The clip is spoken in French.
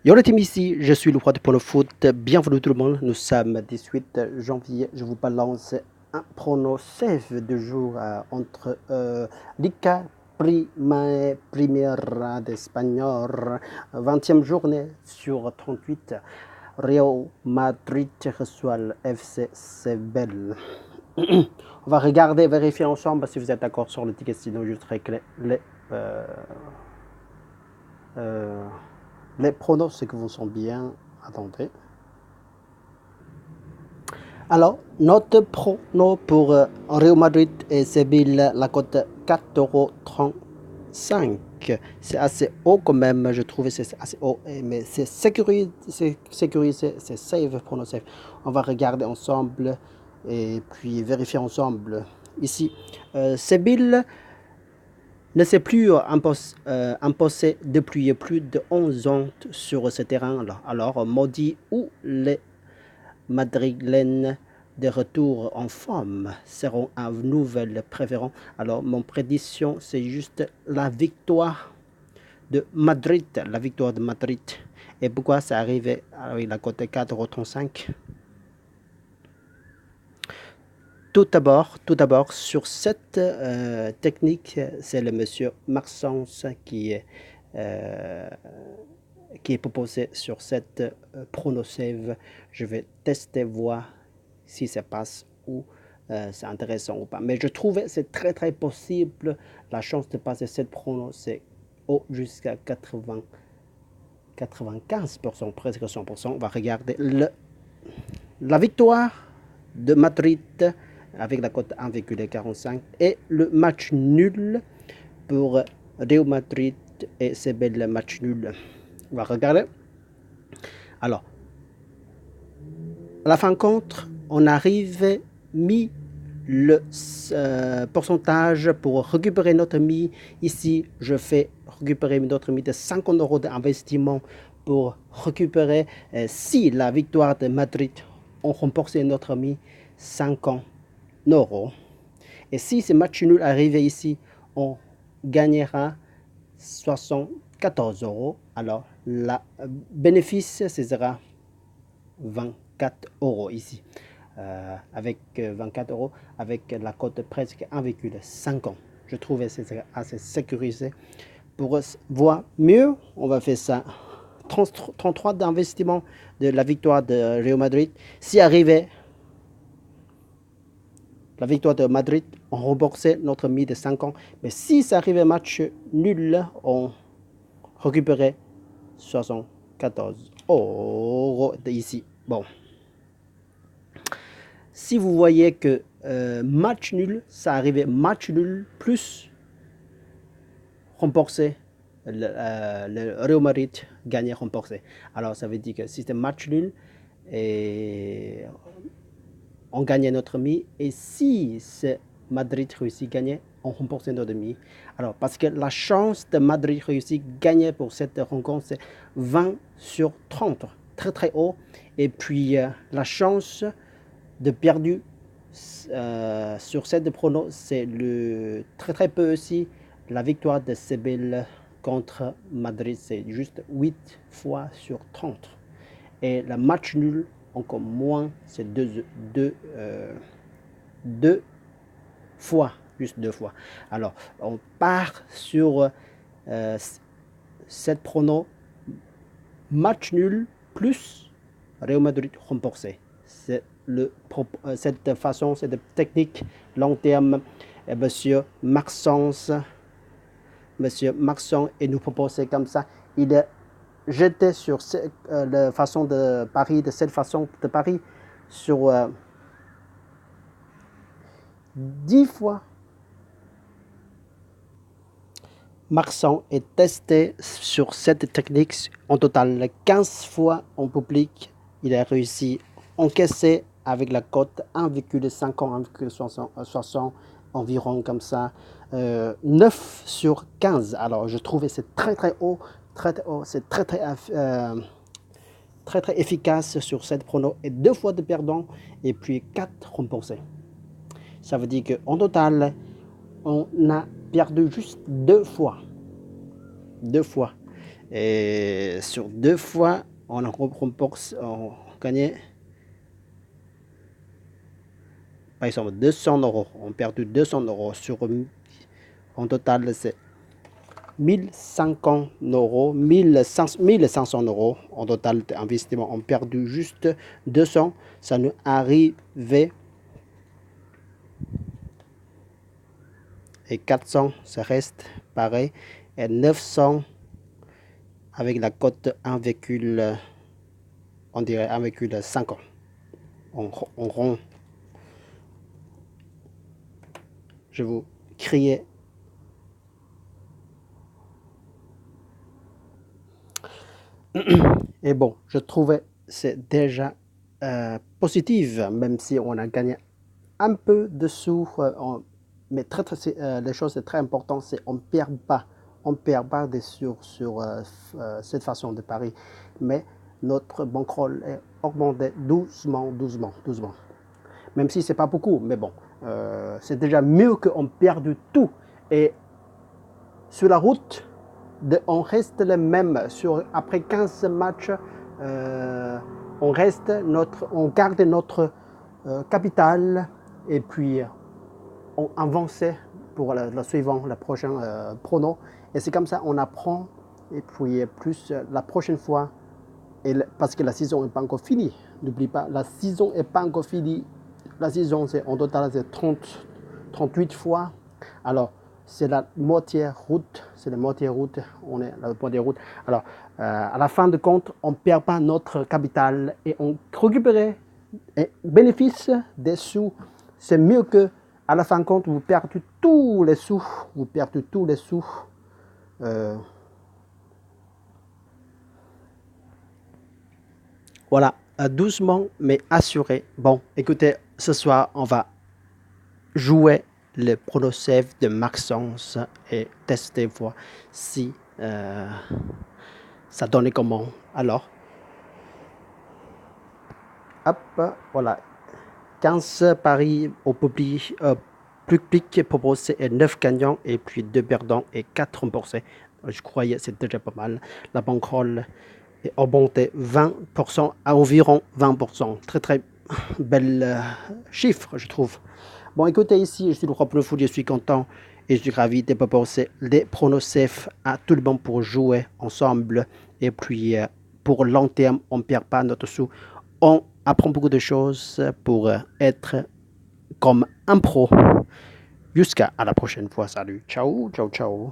Yo les team ici, je suis le roi de Polo Foot. Bienvenue tout le monde. Nous sommes 18 janvier. Je vous balance un prono save de jour entre Liga Primera d'Espagnol, 20e journée sur 38. Real Madrid reçoit le FC Seville. On va regarder, vérifier ensemble si vous êtes d'accord sur le ticket, sinon je serai les pronostics vous sont bien. Attendez. Alors, notre prono pour Real Madrid et Séville, la cote 4,35 €. C'est assez haut quand même, je trouve que c'est assez haut, mais c'est sécurisé, c'est safe, prono safe. On va regarder ensemble et puis vérifier ensemble. Ici, Séville ne s'est plus imposé depuis plus de 11 ans sur ce terrain-là. Alors, maudit où les Madrilènes de retour en forme seront un nouvel préférant. Alors, mon prédiction, c'est juste la victoire de Madrid. La victoire de Madrid. Et pourquoi ça arrivait avec la cote 4,35 €? Tout d'abord, sur cette technique, c'est le monsieur Maxence qui est proposé sur cette pronosave. Je vais tester, voir si ça passe ou c'est intéressant ou pas. Mais je trouve que c'est très très possible. La chance de passer cette prono, c'est jusqu'à 95%, presque 100%. On va regarder la victoire de Madrid avec la cote 1,45 et le match nul pour Real Madrid et Séville, le match nul. On va regarder. Alors, à la fin contre, on arrive mis le pourcentage pour récupérer notre mis. Ici, je fais récupérer notre mis de 50 € d'investissement pour récupérer si la victoire de Madrid on remporté notre mis 50 €. Et si ce match nul arrivé ici, on gagnera 74 €. Alors, le bénéfice, ce sera 24 € ici. Avec 24 €, avec la cote presque 1,5 €. Je trouve que c'est assez sécurisé. Pour voir mieux, on va faire ça. 33 d'investissement de la victoire de Real Madrid. Si arrivait la victoire de Madrid, on remboursait notre mis de 5 ans. Mais si ça arrivait match nul, on récupérait 74 € ici. Bon. Si vous voyez que match nul, ça arrivait match nul plus remboursé, le Real Madrid gagné remboursé. Alors ça veut dire que si c'était match nul, et on gagnait notre mi, et si c'est Madrid réussit à gagner, on remporte notre mi. Alors, parce que la chance de Madrid réussit à gagner pour cette rencontre, c'est 20 sur 30, très très haut. Et puis, la chance de perdre sur cette prono, c'est le très très peu aussi. La victoire de Séville contre Madrid, c'est juste 8 fois sur 30. Et le match nul, encore moins, c'est deux fois, juste 2 fois. Alors, on part sur cette prono match nul plus Real Madrid remboursé. C'est cette façon, cette technique long terme. Et monsieur Maxence et nous proposait comme ça. Il est jeté sur la façon de pari, de cette façon de pari sur 10 fois. Maxence est testé sur cette technique en total 15 fois en public. Il a réussi à encaisser avec la cote 1,50, 1,60 environ comme ça. 9 sur 15. Alors je trouve que c'est très très haut. C'est très efficace sur cette prono. Et 2 fois de perdant et puis 4 remboursés. Ça veut dire qu'en total, on a perdu juste 2 fois. Et sur 2 fois, on gagnait, par exemple, 200 euros. On a perdu 200 euros en total, c'est 1500 euros, 1500 euros en total d'investissement. On a perdu juste 200. Ça nous arrivait. Et 400, ça reste pareil. Et 900 avec la cote 1, on dirait 1,50. On rond. Je vous criais. Et bon, je trouvais c'est déjà positif, même si on a gagné un peu de sous. Mais les choses très importantes, c'est on ne perd pas des sur cette façon de parier. Mais notre bankroll est augmenté doucement. Même si c'est pas beaucoup, mais bon, c'est déjà mieux qu'on perde tout. Et sur la route, on reste les mêmes. Après 15 matchs, on garde notre capital et puis on avançait pour la suivante, la prochaine prono. Et c'est comme ça on apprend. Et puis plus la prochaine fois, parce que la saison n'est pas encore finie. N'oublie pas, la saison n'est pas encore finie. La saison, en total, c'est 38 fois. Alors, c'est la moitié route. On est à la moitié route. Alors, à la fin de compte, on ne perd pas notre capital et on récupère et bénéfice des sous. C'est mieux que à la fin de compte, vous perdez tous les sous. Voilà, doucement mais assuré. Bon, écoutez, ce soir, on va jouer le pronostic de Maxence et tester, voir si ça donne comment. Alors, hop, voilà. 15 paris au public proposé et 9 gagnants et puis 2 perdants et 4 remboursés. Je croyais que c'était déjà pas mal. La bankroll est augmentée 20% à environ 20%. Très très bel chiffre, je trouve. Bon, écoutez, ici, je suis le roi pour le foot, je suis content et je suis ravi de proposer des pronostics à tout le monde pour jouer ensemble. Et puis, pour long terme, on ne perd pas notre sou. On apprend beaucoup de choses pour être comme un pro. Jusqu'à la prochaine fois. Salut. Ciao, ciao, ciao.